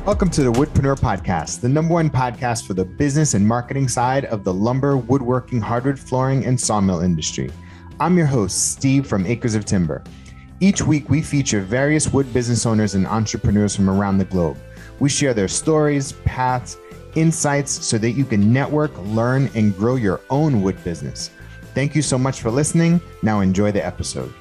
Welcome to the Woodpreneur podcast, the number one podcast for the business and marketing side of the lumber, woodworking, hardwood flooring, and sawmill industry. I'm your host, Steve from Acres of Timber. Each week, we feature various wood business owners and entrepreneurs from around the globe. We share their stories, paths, insights so that you can network, learn, and grow your own wood business. Thank you so much for listening. Now enjoy the episode.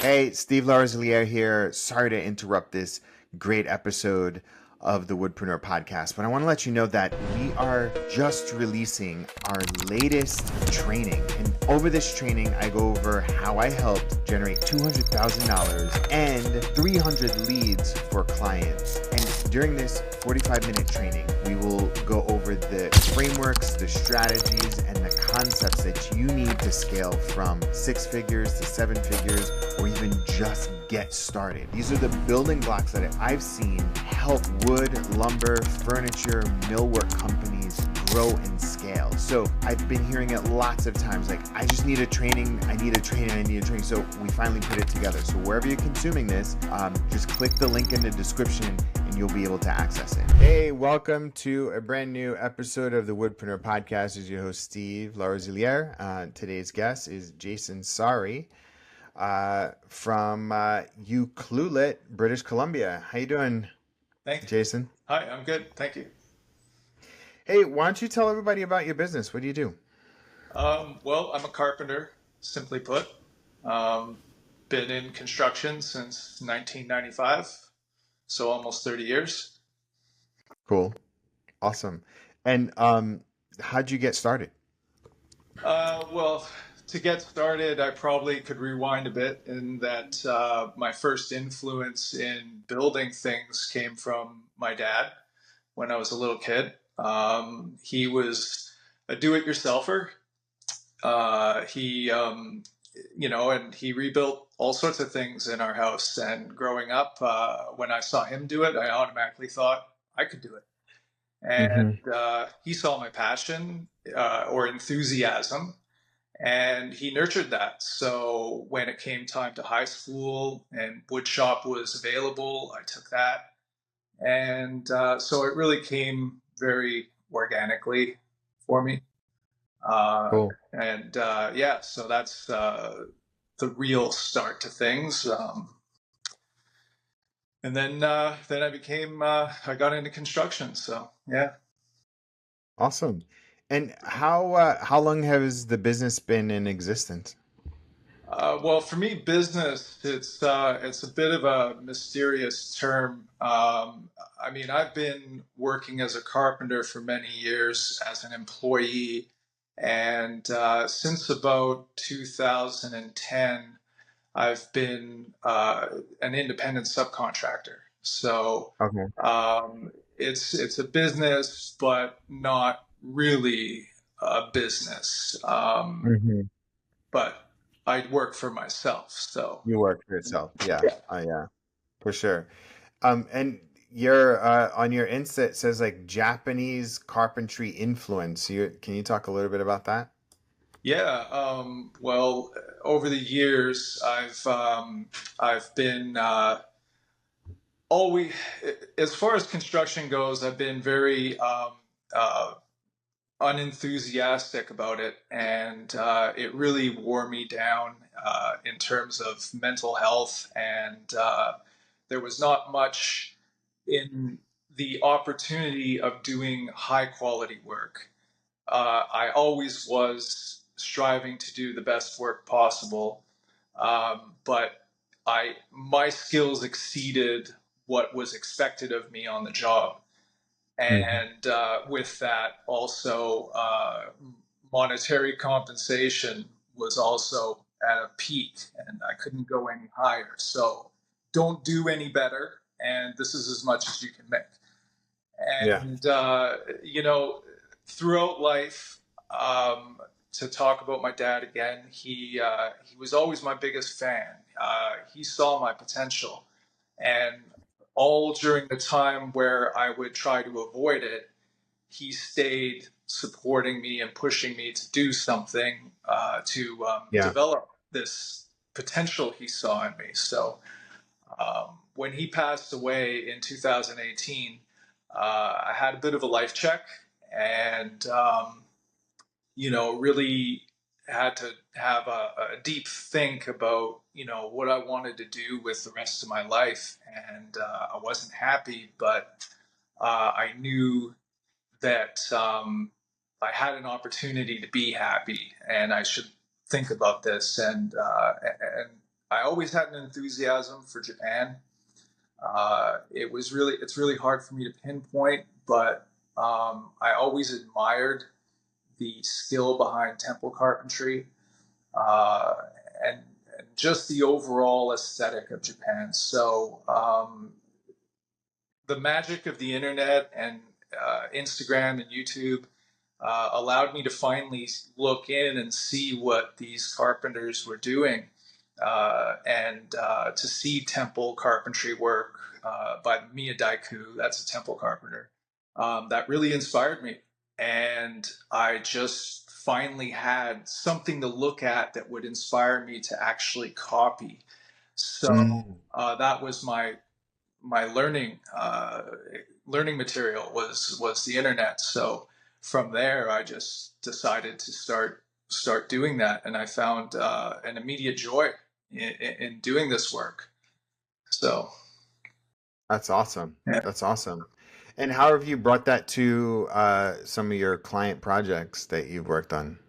Hey, Steve Larziliere here. Sorry to interrupt this great episode of the Woodpreneur podcast, but I want to let you know that we are just releasing our latest training. And over this training, I go over how I helped generate $200,000 and 300 leads for clients. And during this 45-minute training, we will go over the frameworks, the strategies, and the concepts that you need to scale from 6 figures to 7 figures, or even just get started. These are the building blocks that I've seen help wood, lumber, furniture, millwork companies grow and scale. So I've been hearing it lots of times, like, I just need a training, I need a training. So we finally put it together. So wherever you're consuming this, just click the link in the description and you'll be able to access it. Hey, welcome to a brand new episode of the Woodpreneur podcast. This is your host, Steve Larziliere. Today's guest is Jason Saari from Ucluelet, British Columbia. How you doing? Thank you, Jason. Hi, I'm good. Thank you. Hey, why don't you tell everybody about your business? What do you do? Well, I'm a carpenter, simply put. Been in construction since 1995, so almost 30 years. Cool. Awesome. And how'd you get started? Well, to get started, I probably could rewind a bit in that my first influence in building things came from my dad when I was a little kid. He was a do-it-yourselfer. And he rebuilt all sorts of things in our house. And growing up, when I saw him do it, I automatically thought I could do it. And he saw my passion or enthusiasm, and he nurtured that. So when it came time to high school and wood shop was available, I took that. And so it really came very organically for me. Cool. And so that's the real start to things. And then I got into construction. So, yeah. Awesome. And how long has the business been in existence? Well, for me, business, it's a bit of a mysterious term. I've been working as a carpenter for many years as an employee, and since about 2010, I've been an independent subcontractor. So Okay. it's a business, but not really a business. But I work for myself, so. You work for yourself. Yeah. Yeah. Yeah, for sure. And your on your Insta it says like Japanese carpentry influence. Can you talk a little bit about that? Yeah. Well, over the years, I've been always, as far as construction goes, I've been very unenthusiastic about it, and it really wore me down in terms of mental health, and there was not much in the opportunity of doing high quality work. I always was striving to do the best work possible, but my skills exceeded what was expected of me on the job. And with that, also monetary compensation was also at a peak, and I couldn't go any higher. So don't do any better, and this is as much as you can make. Yeah. And throughout life, to talk about my dad again, he was always my biggest fan. He saw my potential, and all during the time where I would try to avoid it, he stayed supporting me and pushing me to do something to develop this potential he saw in me. So when he passed away in 2018, I had a bit of a life check, and really had to have a deep think about, what I wanted to do with the rest of my life. And I wasn't happy, but I knew that I had an opportunity to be happy, and I should think about this. And I always had an enthusiasm for Japan. It's really hard for me to pinpoint, but I always admired the skill behind temple carpentry, uh, and, and just the overall aesthetic of Japan. So the magic of the internet and Instagram and YouTube allowed me to finally look in and see what these carpenters were doing, and to see temple carpentry work by Miyadaiku. That's a temple carpenter. That really inspired me, and I just finally had something to look at that would inspire me to actually copy. So Mm. that was my learning material was the internet. So from there, I just decided to start doing that, and I found an immediate joy in doing this work. So That's awesome. yeah. That's awesome. And how have you brought that to some of your client projects that you've worked on?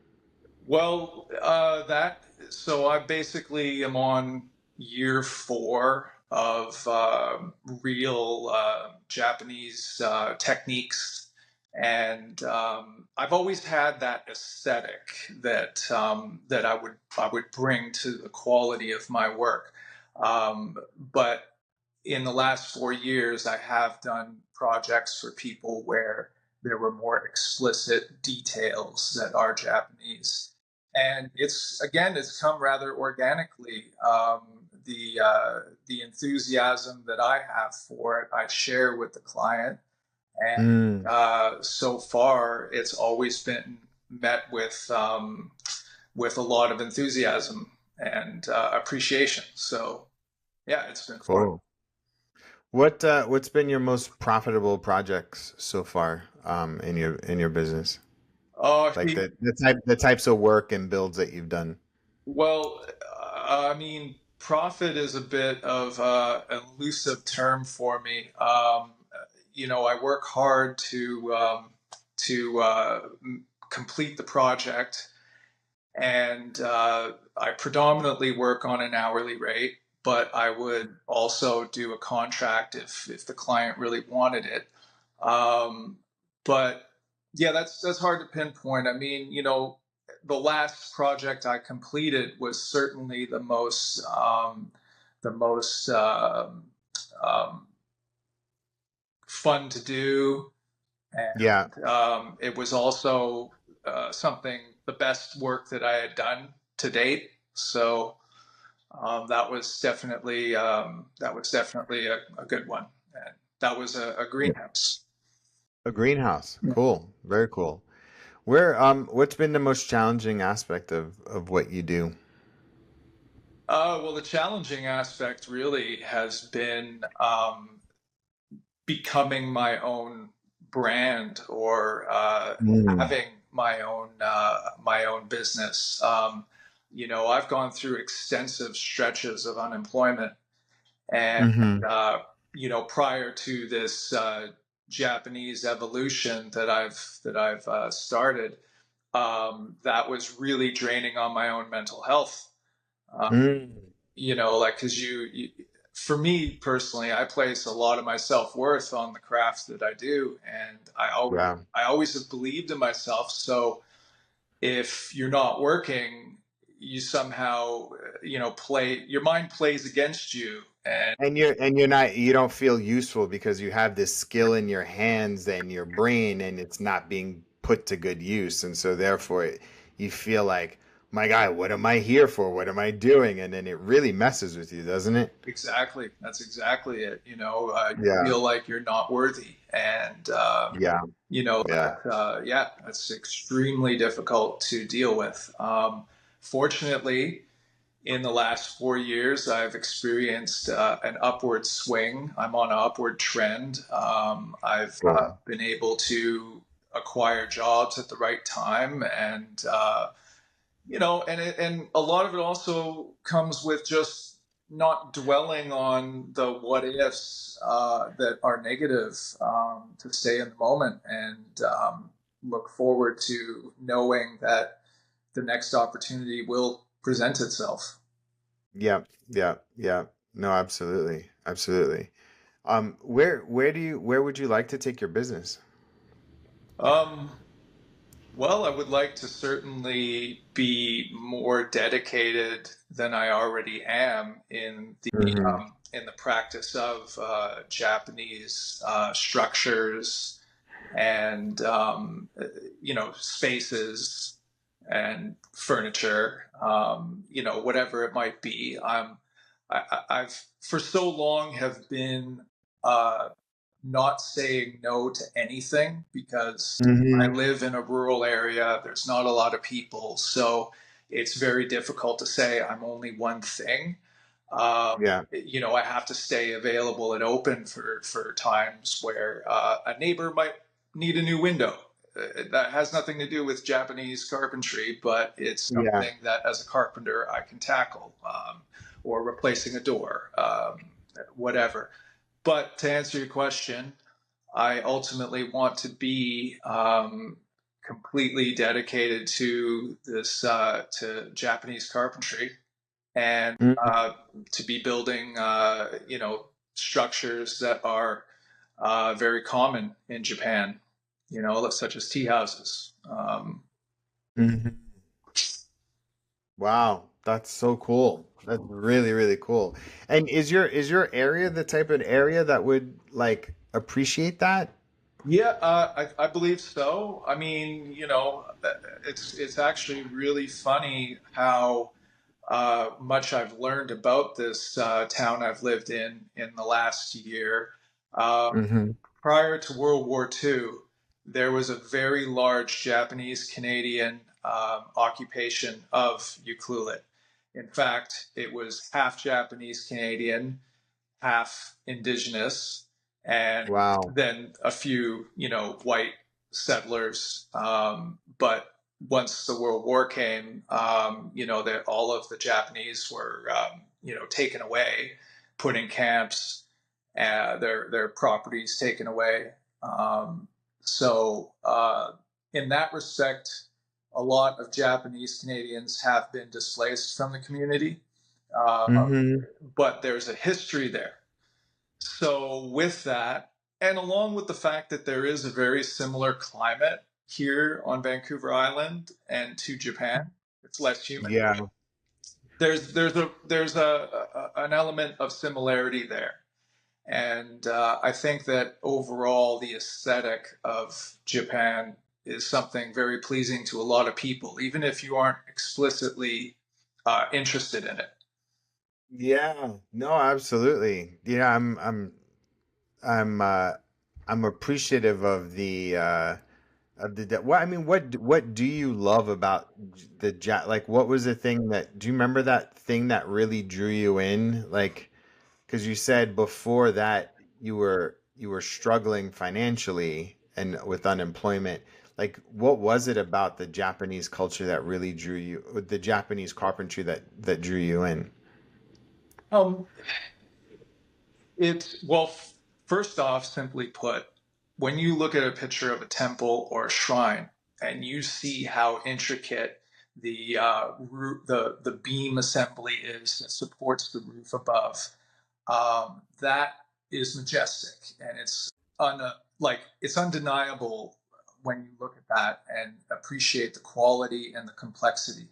Well, that so I basically am on year four of real Japanese techniques, and I've always had that aesthetic that I would bring to the quality of my work. But in the last 4 years, I have done projects for people where there were more explicit details that are Japanese, and it's come rather organically. The enthusiasm that I have for it, I share with the client, and Mm. so far, it's always been met with a lot of enthusiasm and appreciation. So yeah, it's been fun. Cool. What's been your most profitable projects so far in your business? Oh, Like the types of work and builds that you've done. well, I mean, profit is a bit of an elusive term for me. I work hard to complete the project, and I predominantly work on an hourly rate, but I would also do a contract if the client really wanted it. Um, but yeah, that's hard to pinpoint. I mean, the last project I completed was certainly the most um, fun to do, Yeah. and it was also something the best work that I had done to date. So that was definitely a good one, and that was a greenhouse. A greenhouse. Cool. Very cool. What's been the most challenging aspect of what you do? Well, the challenging aspect really has been becoming my own brand, or Mm. having my own business. I've gone through extensive stretches of unemployment, and Hmm. prior to this Japanese evolution that I've started, that was really draining on my own mental health. Um, Mm. like, because for me personally, I place a lot of my self-worth on the craft that I do, and Yeah. I always have believed in myself. So if you're not working, you somehow, play your mind plays against you, and You don't feel useful because you have this skill in your hands and your brain and it's not being put to good use. And so therefore you feel like, my God, what am I here for? What am I doing? And then it really messes with you, doesn't it? exactly, that's exactly it. You Yeah. feel like you're not worthy, and Yeah. Yeah. yeah, that's extremely difficult to deal with. Fortunately, in the last 4 years, I've experienced an upward swing. I'm on an upward trend. I've Good. been able to acquire jobs at the right time, and and a lot of it also comes with just not dwelling on the what ifs that are negative, to stay in the moment and look forward to knowing that the next opportunity will present itself. Yeah, yeah, yeah. No, absolutely. Absolutely. Where would you like to take your business? Um, well, I would like to certainly be more dedicated than I already am Hmm. in the practice of Japanese structures and spaces and furniture, whatever it might be. I've for so long have been uh, not saying no to anything because I Hmm. live in a rural area. There's not a lot of people, so it's very difficult to say I'm only one thing. Yeah, I have to stay available and open for times where a neighbor might need a new window. That has nothing to do with Japanese carpentry, but it's yeah. something that as a carpenter I can tackle, or replacing a door, whatever. But to answer your question, I ultimately want to be completely dedicated to this to Japanese carpentry and Mhm. to be building structures that are very common in Japan, such as tea houses. Mhm. Wow, that's so cool. That's really, really cool. And is your area the type of area that would like appreciate that? Yeah, I believe so. I mean, it's actually really funny how much I've learned about this town I've lived in the last year. Um, Hmm. Prior to World War II, there was a very large Japanese Canadian occupation of Ucluelet. In fact, it was half Japanese Canadian, half indigenous, and Wow. then a few, white settlers. But once the World War came, that all of the Japanese were, taken away, put in camps, their properties taken away. So, in that respect, a lot of Japanese Canadians have been displaced from the community. Uh, Hmm. but there's a history there. So, with that, and along with the fact that there is a very similar climate here on Vancouver Island and to Japan, it's less humid. Yeah. There's an element of similarity there, and I think that overall the aesthetic of Japan is something very pleasing to a lot of people, even if you aren't explicitly interested in it. Yeah. No, absolutely. Yeah, I'm I'm appreciative of the what I mean, what do you love about like what was the thing that do you remember that thing that really drew you in? Like, because you said before that you were struggling financially and with unemployment. Like, what was it about the Japanese culture that really drew you, the Japanese carpentry that drew you in? Um, first off, simply put, when you look at a picture of a temple or a shrine and you see how intricate the beam assembly is that supports the roof above, that is majestic, and it's undeniable when you look at that and appreciate the quality and the complexity.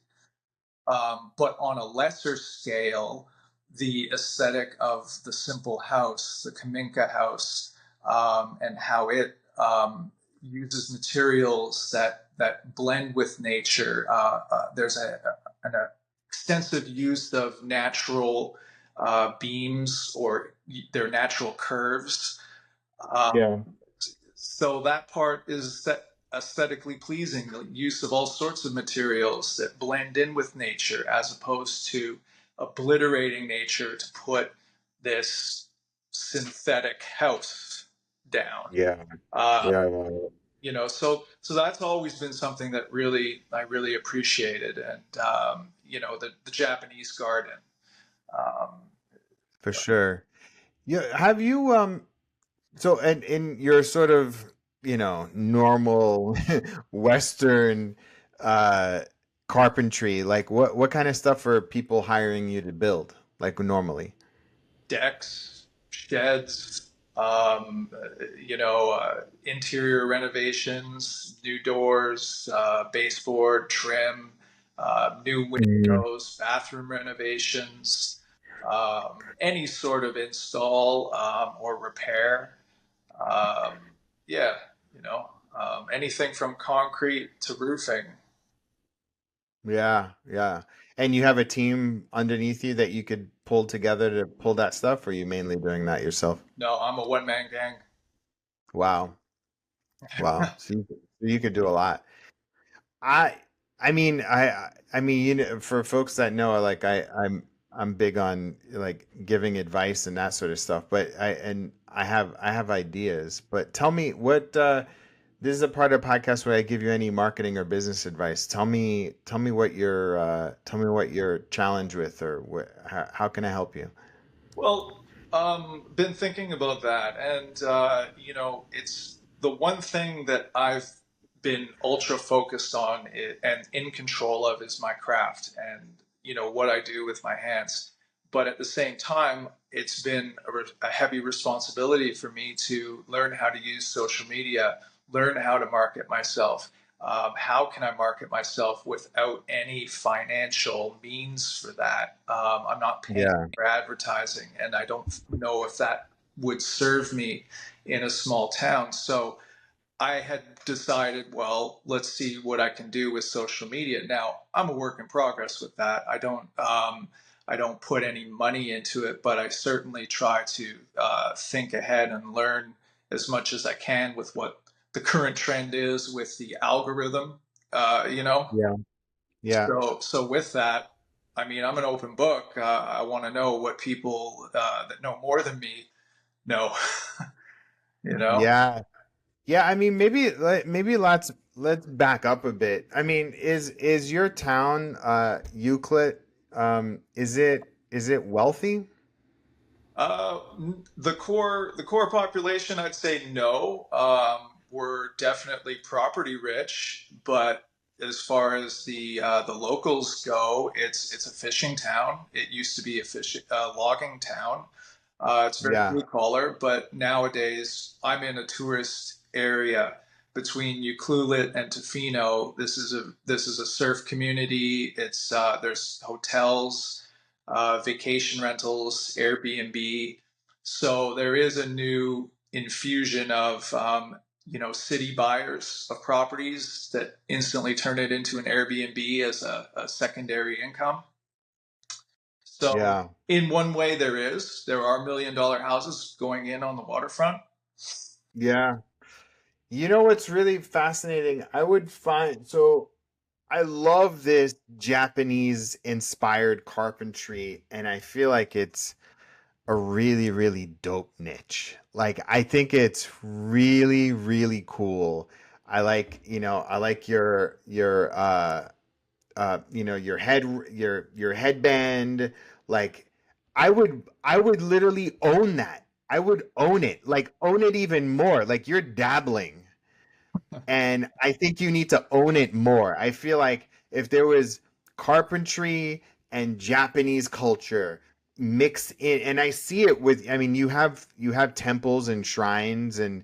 But on a lesser scale, the aesthetic of the simple house, the Kaminka house, and how it uses materials that blend with nature. There's an extensive use of natural beams or their natural curves. Um, Yeah. so that part is aesthetically pleasing. The use of all sorts of materials that blend in with nature, as opposed to obliterating nature to put this synthetic house down. Yeah. Uh, Yeah. Yeah. so that's always been something that I really appreciated, and the Japanese garden. Um, For sure. Yeah. Have you so and in your sort of, normal Western uh carpentry, like what kind of stuff are people hiring you to build, like normally? Decks, sheds, interior renovations, new doors, baseboard, trim, new Mm. windows, bathroom renovations, any sort of install or repair. Um, yeah, anything from concrete to roofing. Yeah, yeah. And you have a team underneath you that you could pull together to pull that stuff, or are you mainly doing that yourself? No, I'm a one man gang. Wow. Wow. So you could do a lot. I I mean, for folks that know, like I'm big on like giving advice and that sort of stuff, but I have ideas. But tell me what this is a part of the podcast where I give you any marketing or business advice. Tell me what you're challenged with, or how can I help you? Well, been thinking about that, and it's the one thing that I've been ultra focused on and in control of is my craft and what I do with my hands. But at the same time, it's been a heavy responsibility for me to learn how to use social media, learn how to market myself. How can I market myself without any financial means for that? I'm not paying Yeah. for advertising, and I don't know if that would serve me in a small town. So I had decided, well, let's see what I can do with social media. Now, I'm a work in progress with that. I don't put any money into it, but I certainly try to think ahead and learn as much as I can with what the current trend is with the algorithm. Uh, you know, Yeah. Yeah. so with that, I mean, I'm an open book. I want to know what people that know more than me know. you know. Yeah. Yeah, I mean, maybe let's back up a bit. I mean, is your town Euclid, is it wealthy? Uh, the core population, I'd say no. We're definitely property rich, but as far as the locals go, it's a fishing town. It used to be a logging town. It's very Yeah. blue collar, but nowadays I'm in a tourist area between Ucluelet and Tofino. This is a surf community. It's there's hotels, vacation rentals, Airbnb. So there is a new infusion of city buyers of properties that instantly turn it into an Airbnb as a secondary income. So Yeah. in one way, there are $1 million houses going in on the waterfront. Yeah. You know what's really fascinating? I love this Japanese inspired carpentry, and I feel like it's a really, really dope niche. Like I think it's really, really cool. I like your your headband. Like I would literally own that. I would own it. Like own it even more. Like you're dabbling, and I think you need to own it more. I feel like if there was carpentry and Japanese culture mixed in, and I see it with, I mean, you have temples and shrines and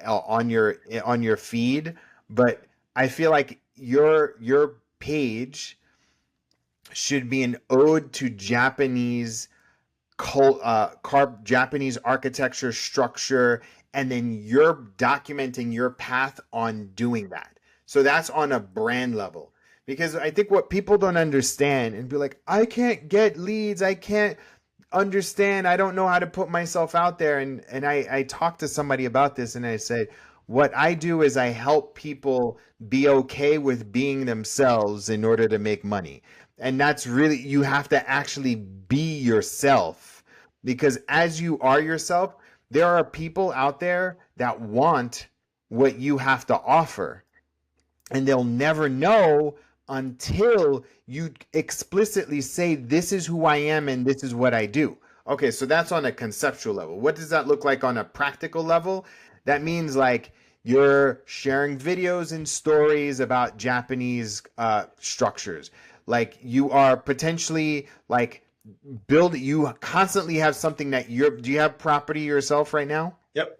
on your feed, but I feel like your page should be an ode to Japanese architecture, structure, and then you're documenting your path on doing that. So that's on a brand level. Because I think what people don't understand and be like, I can't get leads, I can't understand, I don't know how to put myself out there. And I talked to somebody about this and I said, what I do is I help people be okay with being themselves in order to make money. And that's really, you have to actually be yourself, because as you are yourself, there are people out there that want what you have to offer, and they'll never know until you explicitly say, this is who I am and this is what I do. Okay, so that's on a conceptual level. What does that look like on a practical level? That means like you're sharing videos and stories about Japanese structures. Like you are potentially like you constantly have something that do you have property yourself right now? Yep.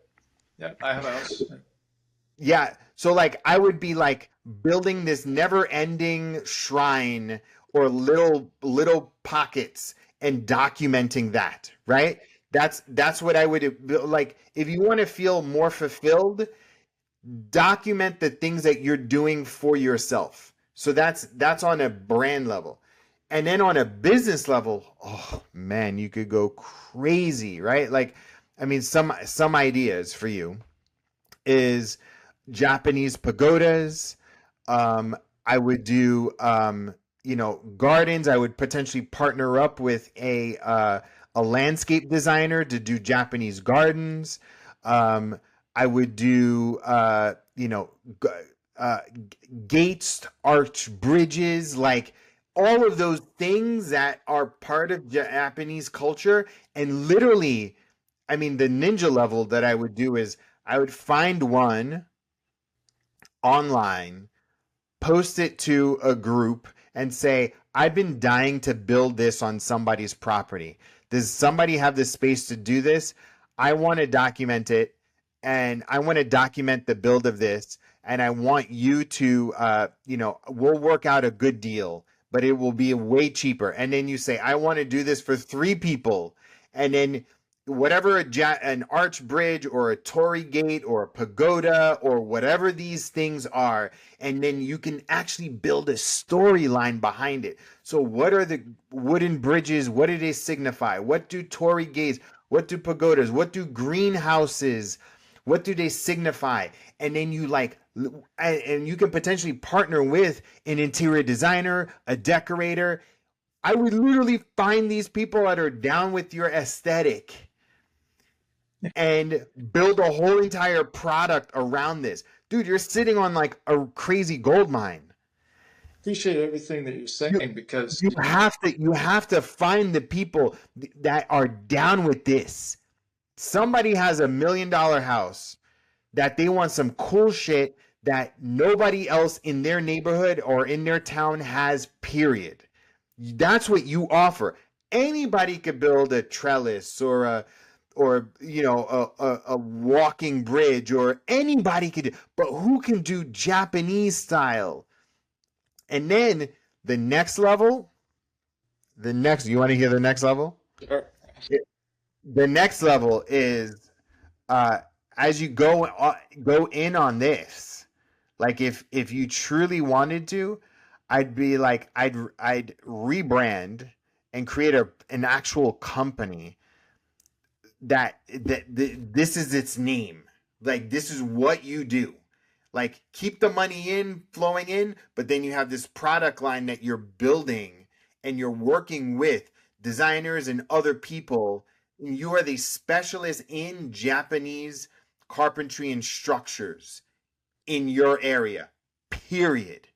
Yep. I have a house. Yeah. So like I would be like building this never-ending shrine or little pockets and documenting that, right? That's what I would like. If you want to feel more fulfilled, document the things that you're doing for yourself. So that's on a brand level. And then on a business level, oh man, you could go crazy, right? Like, I mean, some ideas for you is Japanese pagodas. I would do gardens. I would potentially partner up with a landscape designer to do Japanese gardens. Um, I would do g- uh, gates, arch bridges, like all of those things that are part of Japanese culture. And literally, I mean, the ninja level that I would do is I would find one online, post it to a group, and say, I've been dying to build this on somebody's property. Does somebody have the space to do this? I want to document it, and I want to document the build of this, and I want you to, we'll work out a good deal, but it will be way cheaper. And then you say, I want to do this for 3 people. And then whatever an arch bridge or a torii gate or a pagoda or whatever these things are, and then you can actually build a storyline behind it. So what are the wooden bridges? What do they signify? What do torii gates? What do pagodas? What do greenhouses? What do they signify? And then you and you can potentially partner with an interior designer, a decorator. I would literally find these people that are down with your aesthetic and build a whole entire product around this. Dude, you're sitting on like a crazy gold mine. Appreciate everything that you're You, saying because you have to find the people that are down with this. Somebody has $1 million house that they want some cool shit that nobody else in their neighborhood or in their town has, period. That's what you offer. Anybody could build a trellis or a walking bridge, or anybody could, but who can do Japanese style? And then the next level, you want to hear the next level? sure. The next level is uh, as you go in on this, like if you truly wanted to, I'd be like I'd rebrand and create an actual company that this is its name. Like this is what you do. Like keep the money in flowing in, but then you have this product line that you're building and you're working with designers and other people. You are the specialist in Japanese carpentry and structures in your area. Period.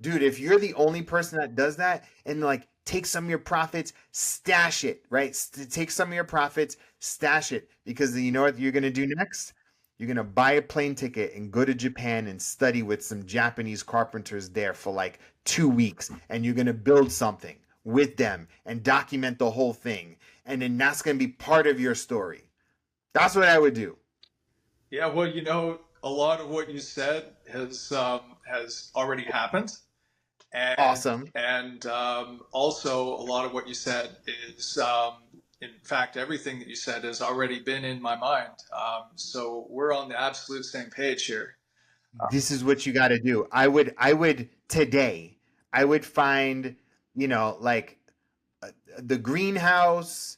Dude, if you're the only person that does that, and like take some of your profits, stash it, right? Take some of your profits, stash it, because you know what you're going to do next? You're going to buy a plane ticket and go to Japan and study with some Japanese carpenters there for like 2 weeks, and you're going to build something with them and document the whole thing. And then that's going to be part of your story. That's what I would do. Yeah, well, a lot of what you said has already happened, and Awesome. also a lot of what you said is, in fact, everything that you said has already been in my mind. So we're on the absolute same page here. This is what you got to do. I would today, I would find, like the greenhouse,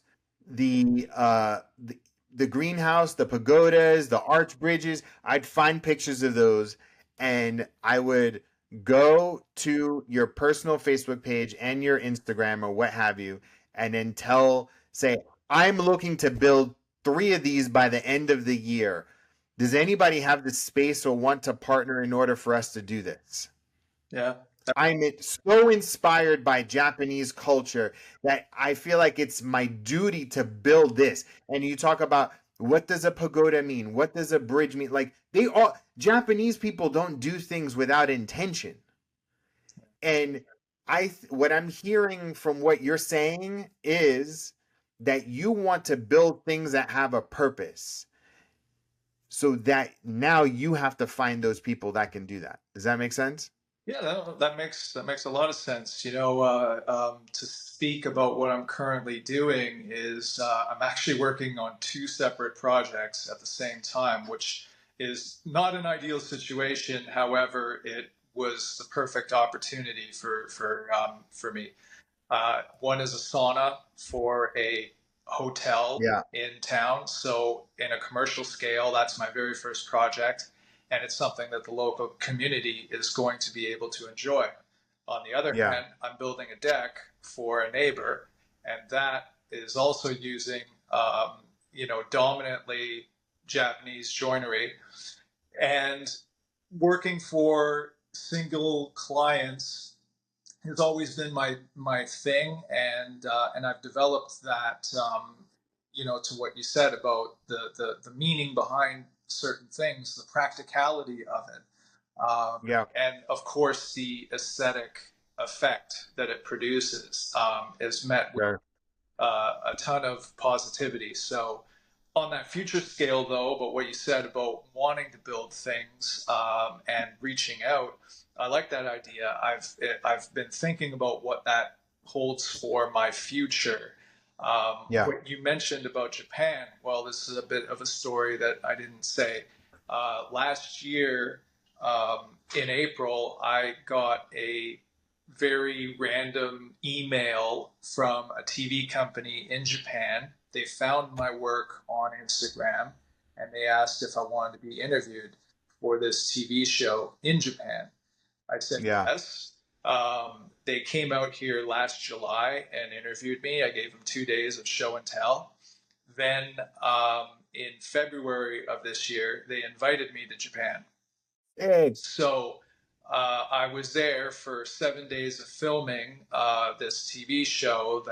the uh the, the greenhouse, the pagodas, the arch bridges. I'd find pictures of those, and I would go to your personal Facebook page and your Instagram or what have you, and then say, I'm looking to build 3 of these by the end of the year. Does anybody have the space or want to partner in order for us to do this? Yeah. I'm so inspired by Japanese culture that I feel like it's my duty to build this. And you talk about, what does a pagoda mean? What does a bridge mean? Like, Japanese people don't do things without intention. And what I'm hearing from what you're saying is that you want to build things that have a purpose, so that now you have to find those people that can do that. Does that make sense? Yeah, that makes a lot of sense. To speak about what I'm currently doing is I'm actually working on two separate projects at the same time, which is not an ideal situation. However, it was the perfect opportunity for me. One is a sauna for a hotel Yeah, in town. So, in a commercial scale, that's my very first project. And it's something that the local community is going to be able to enjoy. On the other yeah, hand, I'm building a deck for a neighbor, and that is also using, dominantly Japanese joinery and working for single clients has always been my thing, and I've developed that. To what you said about the meaning behind certain things, the practicality of it, yeah. and of course the aesthetic effect that it produces is met with Sure. a ton of positivity. So, on that future scale, though, but what you said about wanting to build things and reaching out, I like that idea. I've been thinking about what that holds for my future. Yeah, What you mentioned about Japan, well, this is a bit of a story that I didn't say. Last year, in April, I got a very random email from a TV company in Japan. They found my work on Instagram and they asked if I wanted to be interviewed for this TV show in Japan. I said yeah. yes. They came out here last July and interviewed me. I gave them 2 days of show and tell. Then in February of this year, they invited me to Japan. Hey, So I was there for 7 days of filming this TV show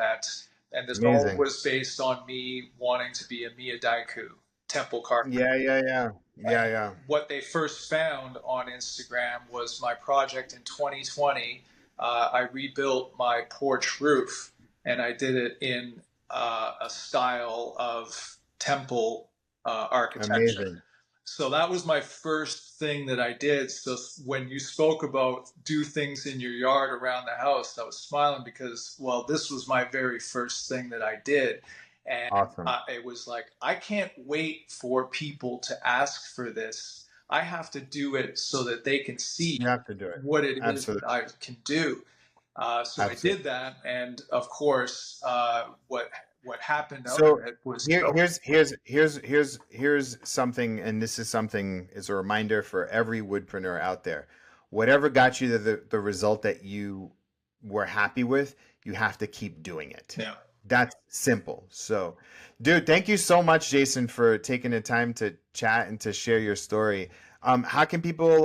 and this all amazing. was based on me wanting to be a Miyadaiku temple carpenter. Yeah, yeah, yeah, yeah, And yeah. what they first found on Instagram was my project in 2020. I rebuilt my porch roof, and I did it in a style of temple architecture. Amazing. So that was my first thing that I did. So when you spoke about do things in your yard around the house, I was smiling because, well, this was my very first thing that I did. And Awesome. it was like, I can't wait for people to ask for this. I have to do it so that they can see You have to do it. what it is that Absolutely. I can do. So I Absolutely. did that, and of course, what happened out So of it was here, so here's something, and this is something is a reminder for every woodpreneur out there. Whatever got you the result that you were happy with, you have to keep doing it. yeah. That's simple. So, dude, thank you so much, Jason, for taking the time to chat and to share your story. How can people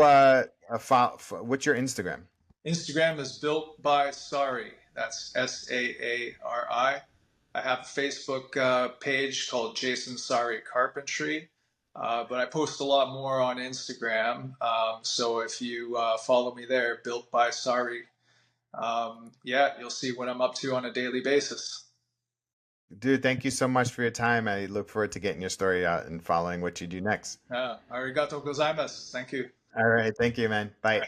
follow, what's your Instagram? Instagram is built by Saari. That's Saari. I have a Facebook page called Jason Saari Carpentry, but I post a lot more on Instagram. So if you follow me there, built by Saari, yeah, you'll see what I'm up to on a daily basis. Dude, thank you so much for your time. I look forward to getting your story out and following what you do next. Arigato gozaimasu. Thank you. All right. Thank you, man. Bye.